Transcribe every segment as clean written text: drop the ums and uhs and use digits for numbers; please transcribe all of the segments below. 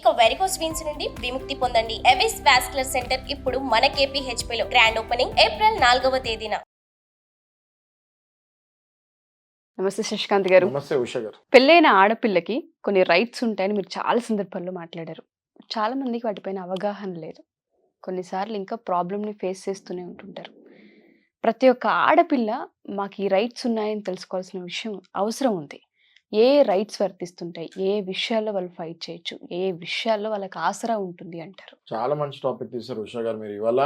ఇక varicose veins నుండి విముక్తి పొందండి. ఎవిస్ వాస్కులర్ సెంటర్ ఇప్పుడు మన KPHP లో గ్రాండ్ ఓపెనింగ్ ఏప్రిల్ 4వ తేదీన. నమస్తే శశికాంత్ గారు. నమస్తే ఉష గారు. పెళ్ళైన ఆడపిల్లకి కొన్ని రైట్స్ ఉంటాయని మీరు చాలా సందర్భాల్లో మాట్లాడారు. చాలా మందికి వాటిపైన అవగాహన లేదు. కొన్నిసార్లు ఇంకా ప్రాబ్లమ్ని ఫేస్ చేస్తూనే ఉంటుంటారు. ప్రతి ఒక్క ఆడపిల్ల మాకు ఈ రైట్స్ ఉన్నాయని తెలుసుకోవాల్సిన విషయం అవసరం ఉంది. ఏ రైట్స్ వర్తిస్తుంటాయి, ఏ విషయాల్లో వాళ్ళు ఫైట్ చేయొచ్చు, ఏ విషయాల్లో వాళ్ళకి ఆసరా ఉంటుంది అంటారు? చాలా మంచి టాపిక్ తీశారు ఉష గారు. మీరు ఇవాళ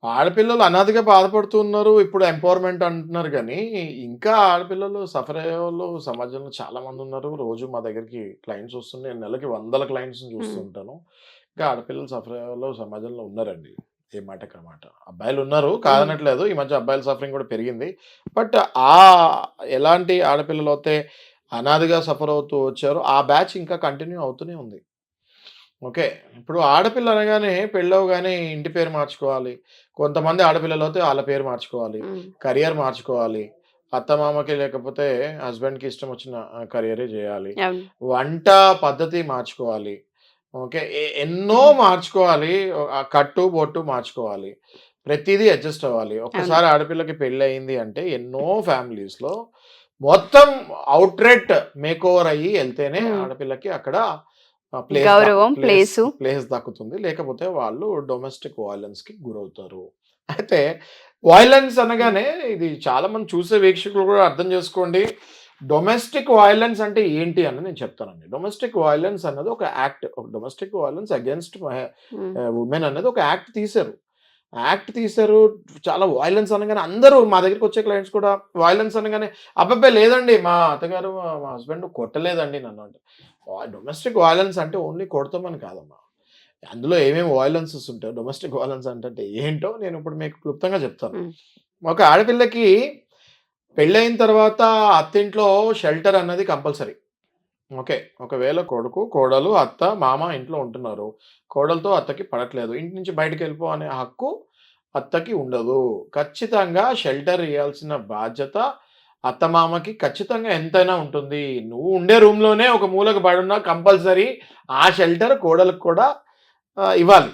ఆడపిల్లలు అనాథగా బాధపడుతున్నారు, ఇప్పుడు ఎంపవర్మెంట్ అంటున్నారు, కానీ ఇంకా ఆడపిల్లలు సఫర్ అయ్యే వాళ్ళు సమాజంలో చాలా మంది ఉన్నారు. రోజు మా దగ్గరికి క్లయింట్స్ వస్తుండే, నేను నెలకి 100 క్లయింట్స్ని చూస్తుంటాను. ఇంకా ఆడపిల్లలు సఫర్ అయ్యే వాళ్ళు సమాజంలో ఉన్నారండి. ఏ మాటకి మాట అబ్బాయిలు ఉన్నారు, కాదనట్లేదు. ఈ మధ్య అబ్బాయిల సఫరింగ్ కూడా పెరిగింది. బట్ ఎలాంటి ఆడపిల్లలు అయితే అనాథగా సఫర్ అవుతూ వచ్చారో ఆ బ్యాచ్ ఇంకా కంటిన్యూ అవుతూనే ఉంది. ఓకే, ఇప్పుడు ఆడపిల్ల అనగానే పెళ్ళవగానే ఇంటి పేరు మార్చుకోవాలి, కొంతమంది ఆడపిల్లలు అయితే వాళ్ళ పేరు మార్చుకోవాలి, కెరియర్ మార్చుకోవాలి, అత్తమామకి లేకపోతే హస్బెండ్కి ఇష్టం వచ్చిన కెరియరే చేయాలి, వంట పద్ధతి మార్చుకోవాలి, ఓకే, ఎన్నో మార్చుకోవాలి, కట్టు బొట్టు మార్చుకోవాలి, ప్రతిదీ అడ్జస్ట్ అవ్వాలి. ఒక్కసారి ఆడపిల్లకి పెళ్ళి అయింది అంటే ఎన్నో ఫ్యామిలీస్లో మొత్తం అవుట్రెట్ మేక్ ఓవర్ అయ్యి వెళ్తేనే ఆడపిల్లకి అక్కడ ప్లేస్ దక్కుతుంది. లేకపోతే వాళ్ళు డొమెస్టిక్ వైలెన్స్ కి గురవుతారు. అయితే వైలెన్స్ అనగానే ఇది చాలా మంది చూసే వీక్షకులు కూడా అర్థం చేసుకోండి. డొమెస్టిక్ వైలెన్స్ అంటే ఏంటి అని నేను చెప్తానండి. డొమెస్టిక్ వైలెన్స్ అన్నది ఒక act. Domestic violence against women అనేది ఒక యాక్ట్ తీశారు. చాలా వైలెన్స్ అనగానే అందరూ మా దగ్గరికి వచ్చే క్లయింట్స్ కూడా వైలెన్స్ అనగానే అబ్బాయి లేదండి, మా అత్తగారు మా హస్బెండ్ కొట్టలేదండి నన్ను అంటే. డొమెస్టిక్ వైలెన్స్ అంటే ఓన్లీ కొడతామని కాదమ్మా, అందులో ఏమేమి వైలెన్సెస్ ఉంటాయో, డొమెస్టిక్ వైలెన్స్ అంటే ఏంటో నేను ఇప్పుడు మీకు క్లుప్తంగా చెప్తాను. ఒక ఆడపిల్లకి పెళ్ళైన తర్వాత అత్తింట్లో షెల్టర్ అన్నది కంపల్సరీ. ఓకే, ఒకవేళ కొడుకు కోడలు అత్త మామ ఇంట్లో ఉంటున్నారు, కోడలతో అత్తకి పడట్లేదు, ఇంటి నుంచి బయటకు వెళ్ళిపో అనే హక్కు అత్తకి ఉండదు. ఖచ్చితంగా షెల్టర్ ఇవ్వాల్సిన బాధ్యత అత్తమామకి ఖచ్చితంగా ఎంతైనా ఉంటుంది. నువ్వు ఉండే రూమ్లోనే ఒక మూలకు పడున్నా కంపల్సరీ ఆ షెల్టర్ కోడలకు కూడా ఇవ్వాలి.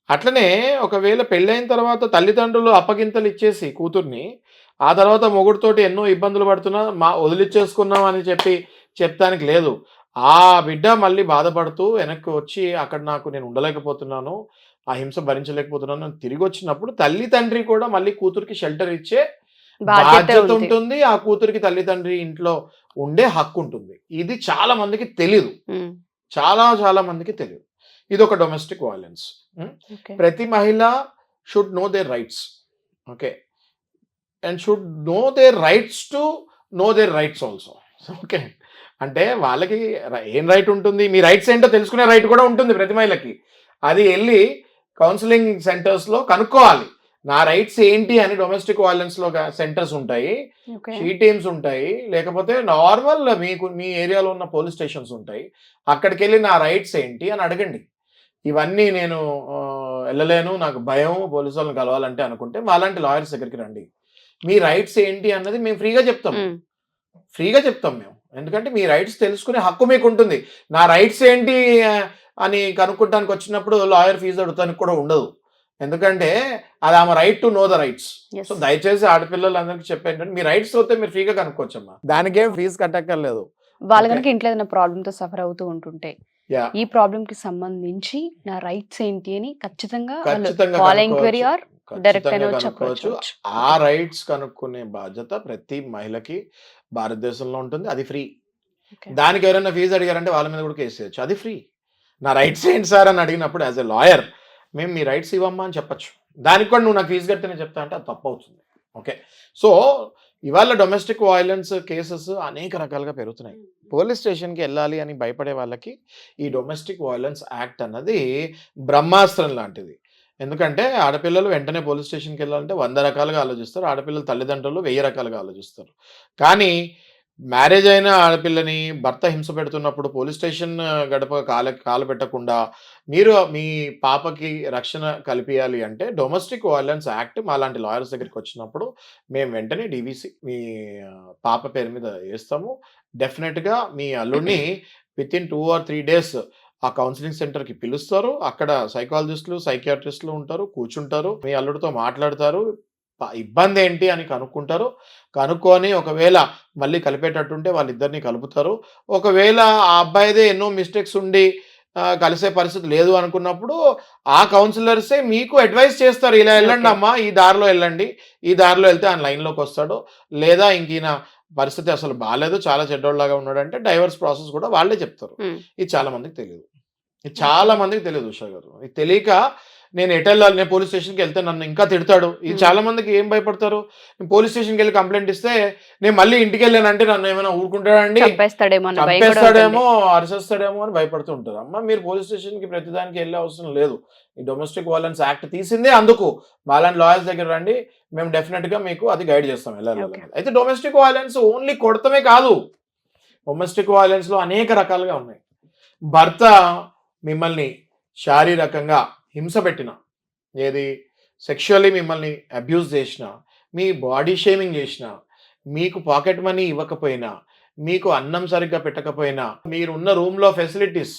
అట్లనే ఒకవేళ పెళ్ళైన తర్వాత తల్లిదండ్రులు అప్పగింతలు ఇచ్చేసి కూతుర్ని, ఆ తర్వాత మొగుడుతోటి ఎన్నో ఇబ్బందులు పడుతున్నా వదిలిచ్చేసుకున్నాం అని చెప్తానికి లేదు. ఆ బిడ్డ మళ్ళీ బాధపడుతూ వెనక్కి వచ్చి అక్కడ నేను ఉండలేకపోతున్నాను, ఆ హింస భరించలేకపోతున్నాను అని తిరిగి వచ్చినప్పుడు తల్లి తండ్రి కూడా మళ్ళీ కూతురికి షెల్టర్ ఇచ్చే బాధ్యత ఉంటుంది. ఆ కూతురికి తల్లిదండ్రి ఇంట్లో ఉండే హక్కు ఉంటుంది. ఇది చాలా మందికి తెలీదు, చాలా మందికి తెలియదు. ఇది ఒక డొమెస్టిక్ వైలెన్స్. ప్రతి మహిళ should know there rights, okay, and should know there rights to know there rights also. Okay, అంటే వాళ్ళకి ఏం రైట్ ఉంటుంది, మీ రైట్స్ ఏంటో తెలుసుకునే రైట్ కూడా ఉంటుంది ప్రతి మహిళకి. అది వెళ్ళి కౌన్సిలింగ్ సెంటర్స్లో కనుక్కోవాలి, నా రైట్స్ ఏంటి అని. డొమెస్టిక్ వైలెన్స్లో సెంటర్స్ ఉంటాయి, షీ టీమ్స్ ఉంటాయి, లేకపోతే నార్మల్ మీ ఏరియాలో ఉన్న పోలీస్ స్టేషన్స్ ఉంటాయి. అక్కడికి వెళ్ళి నా రైట్స్ ఏంటి అని అడగండి. ఇవన్నీ నేను వెళ్ళలేను, నాకు భయం పోలీసు వాళ్ళని కలవాలంటే అనుకుంటే మాలాంటి లాయర్స్ దగ్గరికి రండి. మీ రైట్స్ ఏంటి అన్నది మేము ఫ్రీగా చెప్తాం మేము. ఎందుకంటే మీ రైట్స్ తెలుసుకునే హక్కు మీకు ఉంటుంది. నా రైట్స్ ఏంటి అని కనుక్కుంటానికి వచ్చినప్పుడు లాయర్ ఫీజు అడుగుతానికి కూడా ఉండదు. ఎందుకంటే అది ఆమె right to know the rights. So దయచేసి ఆడపిల్లలందరికీ చెప్పేంటంటే మీ రైట్స్ వస్తే మీరు ఫ్రీగా కనుక్కోవచ్చమ్మా, దానికేం ఫీజు కట్టక్కర్లేదు. వాళ్ళ కనుక ఇంట్లో ఏదైనా ప్రాబ్లమ్ తో సఫర్ అవుతూ ఉంటుంటే ఈ ప్రాబ్లమ్ కి సంబంధించి నా రైట్స్ ఏంటి అని ఖచ్చితంగా కనుక్కోవచ్చు. ఆ రైట్స్ కనుక్కునే బాధ్యత ప్రతి మహిళకి భారతదేశంలో ఉంటుంది. అది ఫ్రీ. దానికి ఎవరైనా ఫీజు అడిగారంటే వాళ్ళ మీద కూడా కేసు చేయొచ్చు. అది ఫ్రీ. నా రైట్స్ ఏంటి సార్ అని అడిగినప్పుడు యాజ్ ఎ లాయర్ మేము మీ రైట్స్ ఇవ్వమ్మా అని చెప్పచ్చు. దానికి కూడా నువ్వు నాకు ఫీజు కడితేనే చెప్తా అంటే అది తప్పు అవుతుంది. ఓకే, సో ఇవాళ డొమెస్టిక్ వైలెన్స్ కేసెస్ అనేక రకాలుగా పెరుగుతున్నాయి. పోలీస్ స్టేషన్కి వెళ్ళాలి అని భయపడే వాళ్ళకి ఈ డొమెస్టిక్ వైలెన్స్ యాక్ట్ అన్నది బ్రహ్మాస్త్రం లాంటిది. ఎందుకంటే ఆడపిల్లలు వెంటనే పోలీస్ స్టేషన్కి వెళ్ళాలంటే 100 రకాలుగా ఆలోచిస్తారు, ఆడపిల్లల తల్లిదండ్రులు 1000 రకాలుగా ఆలోచిస్తారు. కానీ మ్యారేజ్ అయిన ఆడపిల్లని భర్త హింస పెడుతున్నప్పుడు పోలీస్ స్టేషన్ గడప కాలు పెట్టకుండా మీరు మీ పాపకి రక్షణ కల్పించాలి అంటే డొమెస్టిక్ వైలెన్స్ యాక్ట్ మాలాంటి లాయర్స్ దగ్గరికి వచ్చినప్పుడు మేము వెంటనే DVC మీ పాప పేరు మీద వేస్తాము. డెఫినెట్గా మీ అల్లుడిని విత్ ఇన్ 2 or 3 days ఆ కౌన్సిలింగ్ సెంటర్కి పిలుస్తారు. అక్కడ సైకాలజిస్టులు, సైకియాట్రిస్టులు ఉంటారు, కూర్చుంటారు, మీ అల్లుడితో మాట్లాడతారు, ఇబ్బంది ఏంటి అని కనుక్కుంటారు. కనుక్కొని ఒకవేళ మళ్ళీ కలిపేటట్టుంటే వాళ్ళిద్దరిని కలుపుతారు. ఒకవేళ ఆ అబ్బాయిదే ఎన్నో మిస్టేక్స్ ఉండి కలిసే పరిస్థితి లేదు అనుకున్నప్పుడు ఆ కౌన్సిలర్సే మీకు అడ్వైస్ చేస్తారు, ఇలా వెళ్ళండి ఓకే. అమ్మా, ఈ దారిలో వెళ్ళండి, ఈ దారిలో వెళ్తే ఆయన లైన్లోకి వస్తాడు, లేదా ఇంక ఈయన పరిస్థితి అసలు బాగాలేదు, చాలా చెడ్డోళ్ళలాగా ఉన్నాడంటే డైవర్స్ ప్రాసెస్ కూడా వాళ్ళే చెప్తారు. ఇది చాలా మందికి తెలియదు. ఇది చాలా మందికి తెలియదు ఉషా గారు. ఇది తెలియక నేను ఎటు వెళ్ళాలి, నేను పోలీస్ స్టేషన్కి వెళ్తే నన్ను ఇంకా తిడతాడు. ఇది చాలా మందికి ఏం భయపడతారు, నేను పోలీస్ స్టేషన్కి వెళ్ళి కంప్లైంట్ ఇస్తే నేను మళ్ళీ ఇంటికి వెళ్ళానంటే నన్ను ఏమైనా ఊరుకుంటాడండి, చంపేస్తాడేమో అన్న భయం కూడా ఉంటుంది. చంపేస్తాడేమో, అరిచేస్తాడేమో అని భయపడుతూ ఉంటారు. అమ్మ మీరు పోలీస్ స్టేషన్కి ప్రతిదానికి వెళ్ళే అవసరం లేదు. ఈ డొమెస్టిక్ వైలెన్స్ యాక్ట్ తీసిందే అందుకు. మాలాంటి లాయర్స్ దగ్గర రండి, మేము డెఫినెట్గా మీకు అది గైడ్ చేస్తాం వెళ్ళాలి. ఓకే. అయితే డొమెస్టిక్ వైలెన్స్ ఓన్లీ కొడతమే కాదు, డొమెస్టిక్ వైలెన్స్లో అనేక రకాలుగా ఉన్నాయి. భర్త మిమ్మల్ని శారీరకంగా హింస పెట్టిన, ఏది సెక్షువల్లీ మిమ్మల్ని అబ్యూస్ చేసిన, మీ బాడీ షేమింగ్ చేసిన, మీకు పాకెట్ మనీ ఇవ్వకపోయినా, మీకు అన్నం సరిగ్గా పెట్టకపోయినా, మీరు ఉన్న రూమ్లో ఫెసిలిటీస్,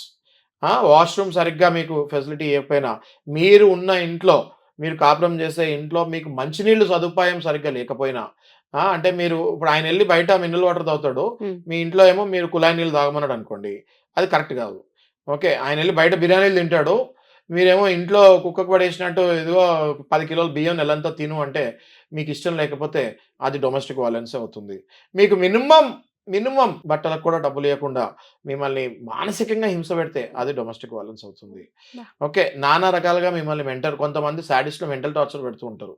వాష్రూమ్ సరిగ్గా మీకు ఫెసిలిటీ ఇవ్వకపోయినా, మీరు ఉన్న ఇంట్లో, మీరు కాపురం చేసే ఇంట్లో మీకు మంచినీళ్ళు సదుపాయం సరిగ్గా లేకపోయినా, అంటే మీరు ఇప్పుడు ఆయన వెళ్ళి బయట మినరల్ వాటర్ తాగుతాడు, మీ ఇంట్లో ఏమో మీరు కుళాయి నీళ్ళు తాగమన్నాడు అనుకోండి, అది కరెక్ట్ కాదు. ఓకే, ఆయన వెళ్ళి బయట బిర్యానీలు తింటాడు, మీరేమో ఇంట్లో కుక్కకు పడేసినట్టు ఇదిగో 10 కిలోల బియ్యం నెలంతా తిను అంటే మీకు ఇష్టం లేకపోతే అది డొమెస్టిక్ వైలెన్స్ అవుతుంది. మీకు మినిమం బట్టలకు కూడా డబ్బులు ఇవ్వకుండా మిమ్మల్ని మానసికంగా హింస పెడితే అది డొమెస్టిక్ వైలెన్స్ అవుతుంది. ఓకే, నానా రకాలుగా మిమ్మల్ని కొంతమంది సాడిస్ట్లో మెంటల్ టార్చర్ పెడుతూ ఉంటారు.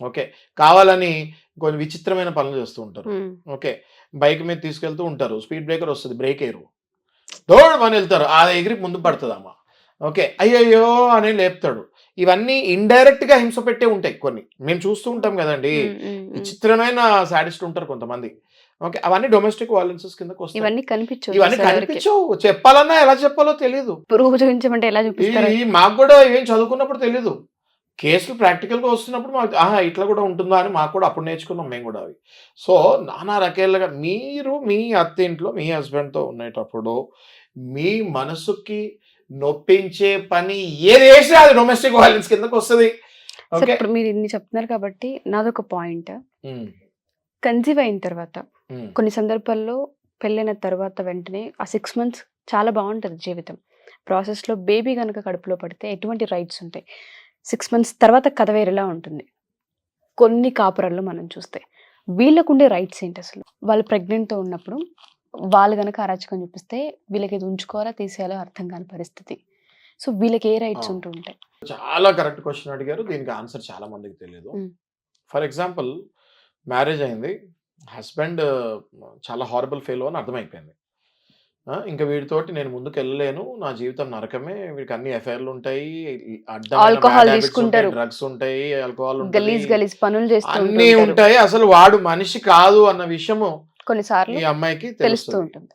ఓకే, కావాలని కొన్ని విచిత్రమైన పనులు చేస్తూ ఉంటారు. ఓకే, బైక్ మీద తీసుకెళ్తూ ఉంటారు, స్పీడ్ బ్రేకర్ వస్తుంది, బ్రేక్ వేయరు, దోడమని వెళ్తారు, అది ఎగిరి ముందు పడుతుంది అమ్మ. ఓకే, అయ్యయ్యో అని లేపుతాడు. ఇవన్నీ ఇండైరెక్ట్గా హింస పెట్టే ఉంటాయి, కొన్ని మేము చూస్తూ ఉంటాం కదండి. విచిత్రమైన సాడిస్ట్ ఉంటారు కొంతమంది. ఓకే, అవన్నీ డొమెస్టిక్ వైలెన్సెస్ కిందకి వస్తాయి. ఇవన్నీ కనిపించవు, ఇవన్నీ కనిపించవు, చెప్పాలన్నా ఎలా చెప్పాలో తెలియదు. ప్రూఫ్ చూపించమంటే ఎలా చూపిస్తారు? మాకు కూడా ఏం చదువుకున్నప్పుడు తెలీదు, కేసులు ప్రాక్టికల్గా వస్తున్నప్పుడు మాకు ఇట్లా కూడా ఉంటుందా అని మాకు కూడా అప్పుడు నేర్చుకున్నాం మేము కూడా అవి. సో నానా రకాలుగా మీరు మీ అత్తింట్లో మీ హస్బెండ్తో ఉండేటప్పుడు మీ మనసుకి నొప్పించే పని ఏది వేసినా అది డొమెస్టిక్ వైలెన్స్ కిందకి వస్తుంది. సార్, ఇప్పుడు మీరు ఇన్ని చెప్తున్నారు కాబట్టి నాదొక పాయింట్. కన్సీవ్ అయిన తర్వాత కొన్ని సందర్భాల్లో పెళ్ళైన తర్వాత వెంటనే ఆ 6 months చాలా బాగుంటుంది జీవితం. ప్రాసెస్లో బేబీ కనుక కడుపులో పడితే ఎటువంటి రైట్స్ ఉంటాయి? 6 months తర్వాత కథ వేరేలా ఉంటుంది. కొన్ని కాపురాల్లో మనం చూస్తే వీళ్ళకుండే రైట్స్ ఏంటి అసలు? వాళ్ళు ప్రెగ్నెంట్తో ఉన్నప్పుడు వాళ్ళు కనుక అరాచకం చూపిస్తే వీళ్ళకి ఇది ఉంచుకోవాలా తీసేయాలో అర్థం కాని పరిస్థితి. సో వీళ్ళకి ఏ రైట్స్ ఉంటూ ఉంటాయి? చాలా కరెక్ట్ క్వశ్చన్ అడిగారు, దీనికి ఆన్సర్ చాలా మందికి తెలియదు. ఫర్ ఎగ్జాంపుల్, మ్యారేజ్ అయింది, హస్బెండ్ చాలా హారబుల్ ఫెయిల్ అని అర్థమైపోయింది. ఇంకా వీడితోటి నేను ముందుకు వెళ్ళలేను, నా జీవితం నరకమే, వీడికి అన్ని ఎఫ్ఐఆర్లు ఉంటాయి, ఆల్కహాల్ తీసుకుంటారు, డ్రగ్స్ ఉంటాయి, ఆల్కహాల్ గలీజ్ పనులు చేస్తూ అన్ని ఉంటాయి, అసలు వాడు మనిషి కాదు అన్న విషయము కొన్నిసార్లు ఈ అమ్మాయికి తెలుస్తూ ఉంటుంది.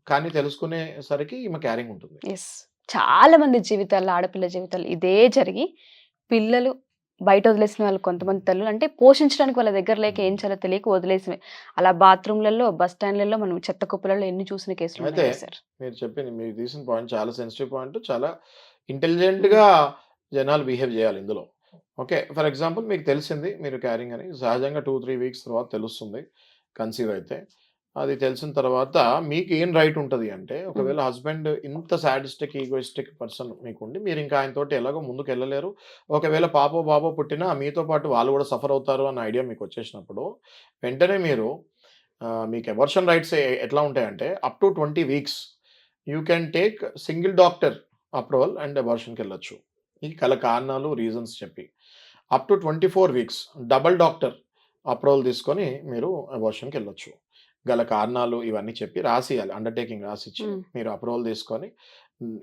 కానీ తెలుసుకునేసరికి ఈమె క్యారింగ్ ఉంటుంది. చాలా మంది జీవితాల్లో, ఆడపిల్ల జీవితాలు ఇదే జరిగి పిల్లలు బయట వదిలేసిన వాళ్ళు కొంతమంది తల్లులు అంటే పోషించడానికి వాళ్ళ దగ్గర లేక ఏం చేయాలో తెలియక వదిలేసి అలా బాత్రూమ్లలో, బస్ స్టాండ్లలో, మనం చెత్త కుప్పలలో ఎన్ని చూసిన కేసులు అయితే ఉన్నాయి సార్. మీరు చెప్పింది, మీరు తీసిన పాయింట్ చాలా సెన్సిటివ్ పాయింట్, చాలా ఇంటెలిజెంట్గా జనాలు బిహేవ్ చేయాలి ఇందులో. ఓకే, ఫర్ ఎగ్జాంపుల్ మీకు తెలిసింది మీరు క్యారింగ్ అని, సహజంగా 2-3 weeks తర్వాత తెలుస్తుంది కన్సీవ్ అయితే. అది తెలిసిన తర్వాత మీకు ఏం రైట్ ఉంటుంది అంటే, ఒకవేళ హస్బెండ్ ఇంత సాడిస్టిక్ ఈగోయిస్టిక్ పర్సన్ మీకుండి మీరు ఇంకా ఆయనతోటి ఎలాగో ముందుకు వెళ్ళలేరు, ఒకవేళ పాపో బాబో పుట్టినా మీతో పాటు వాళ్ళు కూడా సఫర్ అవుతారు అన్న ఐడియా మీకు వచ్చేసినప్పుడు వెంటనే మీరు మీకు అబార్షన్ రైట్స్ ఎట్లా ఉంటాయంటే up to 20 weeks you can take single doctor approval and అబార్షన్కి వెళ్ళొచ్చు. ఈ కల కారణాలు రీజన్స్ చెప్పి up to 24 weeks double doctor approval తీసుకొని మీరు అబార్షన్కి వెళ్ళొచ్చు. గల కారణాలు ఇవన్నీ చెప్పి రాసియాలి, అండర్టేకింగ్ రాసిచ్చి మీరు అప్రూవల్ తీసుకొని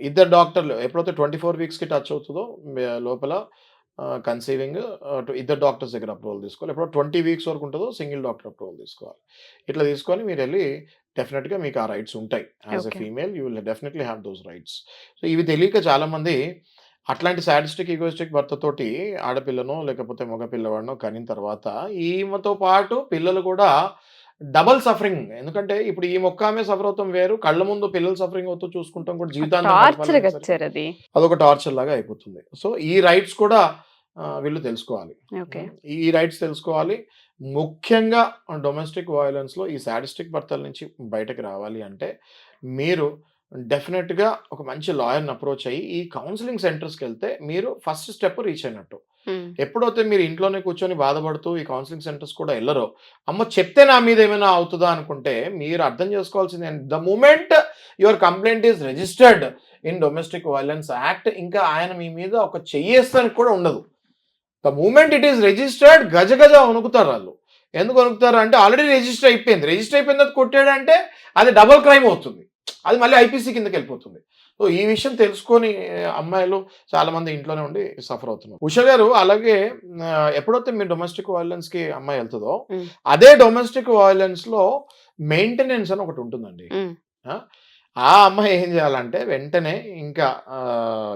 ఇద్దరు డాక్టర్లు ఎప్పుడైతే 24 weeksకి టచ్ అవుతుందో లోపల కన్సీవింగ్ ఇద్దరు డాక్టర్స్ దగ్గర అప్రూవల్ తీసుకోవాలి. ఎప్పుడో 20 weeks వరకు ఉంటుందో సింగిల్ డాక్టర్ అప్రూవల్ తీసుకోవాలి. ఇట్లా తీసుకొని మీరు వెళ్ళి డెఫినెట్గా మీకు ఆ రైట్స్ ఉంటాయి. As a female you will definitely have those rights. So ఇవి తెలియక చాలామంది అట్లాంటి సాడిస్టిక్ ఈగోయిస్టిక్ భర్తతోటి ఆడపిల్లనో లేకపోతే మగ పిల్లవాడినో కనిన తర్వాత ఈమెతో పాటు పిల్లలు కూడా డబల్ సఫరింగ్. ఎందుకంటే ఇప్పుడు ఈ మొక్క ఆమె సఫర్ అవుతాం వేరు, కళ్ళ ముందు పిల్లలు సఫరింగ్ అవుతూ చూసుకుంటాం కూడా జీవితాంతం టార్చర్ గడపాలి కదా సార్ అది. అదొక టార్చర్ లాగా అయిపోతుంది. సో ఈ రైట్స్ కూడా వీళ్ళు తెలుసుకోవాలి. ఓకే. ఈ రైట్స్ తెలుసుకోవాలి. ముఖ్యంగా డొమెస్టిక్ వయలెన్స్లో ఈ సాడిస్టిక్ భర్తల నుంచి బయటకు రావాలి అంటే మీరు డెఫినెట్గా ఒక మంచి లాయర్ని అప్రోచ్ అయ్యి ఈ కౌన్సిలింగ్ సెంటర్స్కి వెళ్తే మీరు ఫస్ట్ స్టెప్ రీచ్ అయినట్టు. ఎప్పుడైతే మీరు ఇంట్లోనే కూర్చొని బాధపడుతూ ఈ కౌన్సిలింగ్ సెంటర్స్ కూడా వెళ్ళరో, అమ్మ చెప్తే నా మీద ఏమైనా అవుతుందా అనుకుంటే మీరు అర్థం చేసుకోవాల్సింది the moment your complaint is registered in domestic violence act, ఇంకా ఆయన మీ మీద ఒక చెయ్యేస్తానికి కూడా ఉండదు. The moment it is registered గజ వణుకుతారు వాళ్ళు. ఎందుకు వణుకుతారు అంటే ఆల్రెడీ రిజిస్టర్ అయిపోయింది తర్వాత కొట్టాడంటే అది డబుల్ క్రైమ్ అవుతుంది, అది మళ్ళీ ఐపీసీ కిందకి వెళ్ళిపోతుంది. సో ఈ విషయం తెలుసుకొని అమ్మాయిలు చాలా మంది ఇంట్లోనే ఉండి సఫర్ అవుతున్నారు. ఉష గారు, అలాగే ఎప్పుడైతే మీరు డొమెస్టిక్ వైలెన్స్ కి అమ్మాయి వెళ్తుందో అదే డొమెస్టిక్ వైలెన్స్ లో మెయింటెనెన్స్ అని ఒకటి ఉంటుందండి. ఆ అమ్మాయి ఏం చేయాలంటే వెంటనే ఇంకా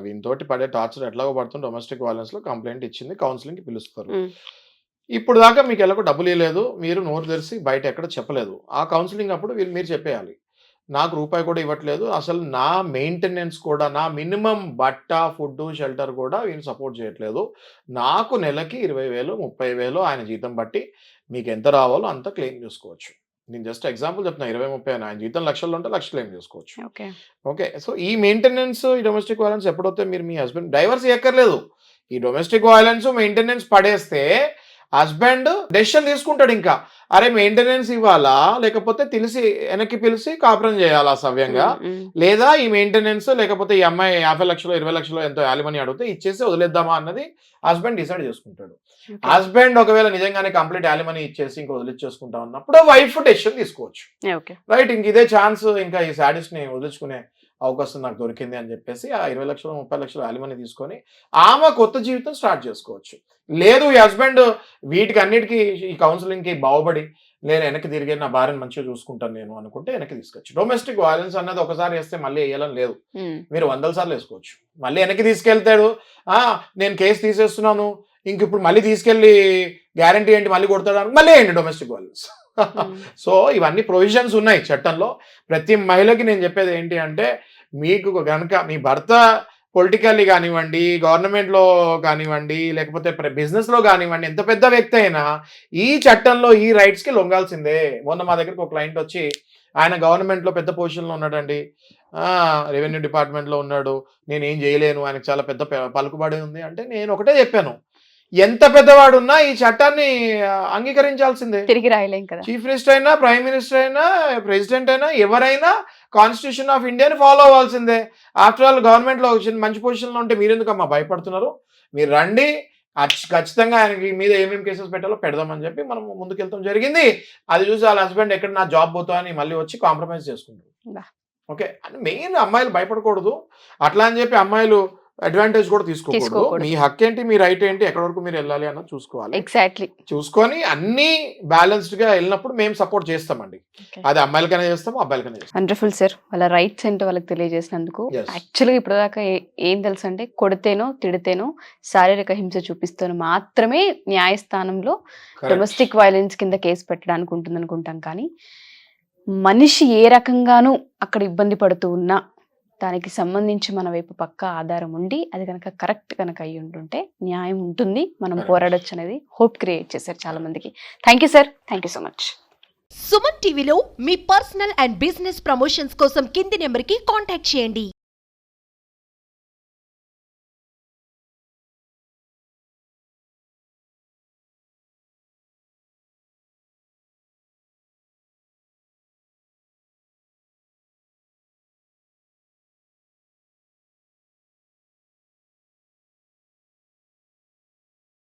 వీనితోటి పడే టార్చర్ ఎట్లాగో పడుతుంది, డొమెస్టిక్ వైలెన్స్ లో కంప్లైంట్ ఇచ్చింది, కౌన్సిలింగ్ కి పిలుస్తారు. ఇప్పుడు దాకా మీకు ఎలాగో డబ్బులు ఇవ్వలేదు, మీరు నోరు తెరిచి బయట ఎక్కడ చెప్పలేదు. ఆ కౌన్సిలింగ్ అప్పుడు మీరు చెప్పేయాలి, నాకు రూపాయి కూడా ఇవ్వట్లేదు, అసలు నా మెయింటెనెన్స్ కూడా, నా మినిమం బట్ట ఫుడ్ షెల్టర్ కూడా వీళ్ళు సపోర్ట్ చేయట్లేదు, నాకు నెలకి 20,000 30,000 ఆయన జీతం బట్టి మీకు ఎంత రావాలో అంత క్లెయిమ్ చేసుకోవచ్చు. నేను జస్ట్ ఎగ్జాంపుల్ చెప్తున్నా, 20-30 ఆయన జీతం లక్షల్లో ఉంటే లక్ష క్లెయిమ్ చేసుకోవచ్చు. ఓకే. సో ఈ మెయింటెనెన్స్, ఈ డొమెస్టిక్ వైలెన్స్ ఎప్పుడైతే మీరు మీ హస్బెండ్ డైవర్స్ ఇవ్వక్కర్లేదు, ఈ డొమెస్టిక్ వైలెన్స్ మెయింటెనెన్స్ పడేస్తే హస్బెండ్ డెసిషన్ తీసుకుంటాడు, ఇంకా అరే మెయింటెనెన్స్ ఇవ్వాలా లేకపోతే తెలిసి వెనక్కి పిలిచి కాపురం చేయాలా సవ్యంగా, లేదా ఈ మెయింటెనెన్స్ లేకపోతే ఈ అమ్మాయి 50 లక్షలు 20 లక్షలు ఎంతో యాలిమనీ అడిగితే ఇచ్చేసి వదిలేద్దామా అన్నది హస్బెండ్ డిసైడ్ చేసుకుంటాడు. హస్బెండ్ ఒకవేళ నిజంగానే కంప్లీట్ యాలిమనీ ఇచ్చేసి ఇంకా వదిలించేసుకుంటా ఉన్నప్పుడు వైఫ్ డెసిషన్ తీసుకోవచ్చు. రైట్, ఇంక ఇదే ఛాన్స్, ఇంకా ఈ సాడిస్ట్ ని వదిలించుకునే అవకాశం నాకు దొరికింది అని చెప్పేసి ఆ 20 లక్షలు 30 లక్షలు యాలిమనీ తీసుకొని ఆమె కొత్త జీవితం స్టార్ట్ చేసుకోవచ్చు. లేదు ఈ హస్బెండ్ వీటికి అన్నిటికీ ఈ కౌన్సిలింగ్కి బాగుపడి నేను వెనక్కి తిరిగి నా భార్యను మంచిగా చూసుకుంటాను నేను అనుకుంటే వెనక్కి తీసుకొచ్చు. డొమెస్టిక్ వైలెన్స్ అన్నది ఒకసారి వేస్తే మళ్ళీ వేయాలని లేదు, మీరు 100 సార్లు వేసుకోవచ్చు. మళ్ళీ వెనక్కి తీసుకెళ్తాడు, నేను కేసు తీసేస్తున్నాను, ఇంక ఇప్పుడు మళ్ళీ తీసుకెళ్ళి గ్యారంటీ ఏంటి మళ్ళీ కొడతాడు, మళ్ళీ ఏంటి డొమెస్టిక్ వైలెన్స్. సో ఇవన్నీ ప్రొవిజన్స్ ఉన్నాయి చట్టంలో. ప్రతి మహిళకి నేను చెప్పేది ఏంటి అంటే, మీకు కనుక మీ భర్త పొలిటికల్లీ కానివ్వండి, గవర్నమెంట్లో కానివ్వండి, లేకపోతే బిజినెస్లో కానివ్వండి, ఎంత పెద్ద వ్యక్తి అయినా ఈ చట్టంలో ఈ రైట్స్కి లొంగాల్సిందే. మొన్న మా దగ్గరికి ఒక క్లయింట్ వచ్చి, ఆయన గవర్నమెంట్లో పెద్ద పొజిషన్లో ఉన్నాడండి, రెవెన్యూ డిపార్ట్మెంట్లో ఉన్నాడు, నేను ఏం చేయలేను, ఆయనకు చాలా పెద్ద పలుకుబడి ఉంది అంటే నేను ఒకటే చెప్పాను, ఎంత పెద్దవాడున్నా ఈ చట్టాన్ని అంగీకరించాల్సిందే. తిరిగి రాయలేం కదా. చీఫ్ మినిస్టర్ అయినా, ప్రైమ్ మినిస్టర్ అయినా, ప్రెసిడెంట్ అయినా, ఎవరైనా కాన్స్టిట్యూషన్ ఆఫ్ ఇండియాని ఫాలో అవ్వాల్సిందే. ఆఫ్టర్ ఆల్ గవర్నమెంట్లో మంచి పొజిషన్లో ఉంటే మీరెందుకమ్మా భయపడుతున్నారు, మీరు రండి, ఖచ్చితంగా ఆయనకి మీద ఏమేమి కేసెస్ పెట్టాలో పెడదామని చెప్పి మనం ముందుకెళ్తాం జరిగింది. అది చూసి వాళ్ళ హస్బెండ్ ఎక్కడ నా జాబ్ పోతా అని మళ్ళీ వచ్చి కాంప్రమైజ్ చేసుకుంటారు. ఓకే, మెయిన్ అమ్మాయిలు భయపడకూడదు, అట్లా అని చెప్పి అమ్మాయిలు అడ్వాంటేజ్ కూడా తీసుకోకూడదు. మీ హక్కు ఏంటి, మీ రైట్ ఏంటి, ఎక్కడి వరకు మీరు వెళ్ళాలి అన్నది చూసుకోవాలి. ఎగ్జాక్ట్లీ చూసుకొని అన్ని బ్యాలెన్స్డ్ గా వెళ్ళినప్పుడు మేము సపోర్ట్ చేస్తామండి. అది అమ్మాయిలకైనా చేస్తాము, అబ్బాయిలకైనా చేస్తాం. వండర్ఫుల్ సార్, వాళ్ళ రైట్స్ ఏంటో వాళ్ళకి తెలియజేసినందుకు. యాక్చువల్గా ఇప్పటిదాకా ఏం తెలుసు అంటే, కొడితేనో తిడితేనో శారీరక హింస చూపిస్తేనో మాత్రమే న్యాయస్థానంలో డొమెస్టిక్ వైలెన్స్ కింద కేసు పెట్టడానికి ఉంటుంది అనుకుంటాం. కానీ మనిషి ఏ రకంగానూ అక్కడ ఇబ్బంది పడుతూ ఉన్నా దానికి సంబంధించి మన వైపు పక్కా ఆధారం ఉండి అది కనుక కరెక్ట్ కనుక అయ్యి ఉంటుంటే న్యాయం ఉంటుంది, మనం పోరాడొచ్చు అనేది హోప్ క్రియేట్ చేశారు చాలా మందికి. Thank you sir, thank you so much. Suman టీవీలో మీ పర్సనల్ అండ్ బిజినెస్ ప్రమోషన్స్ కోసం కింది నెంబర్కి కాంటాక్ట్ చేయండి.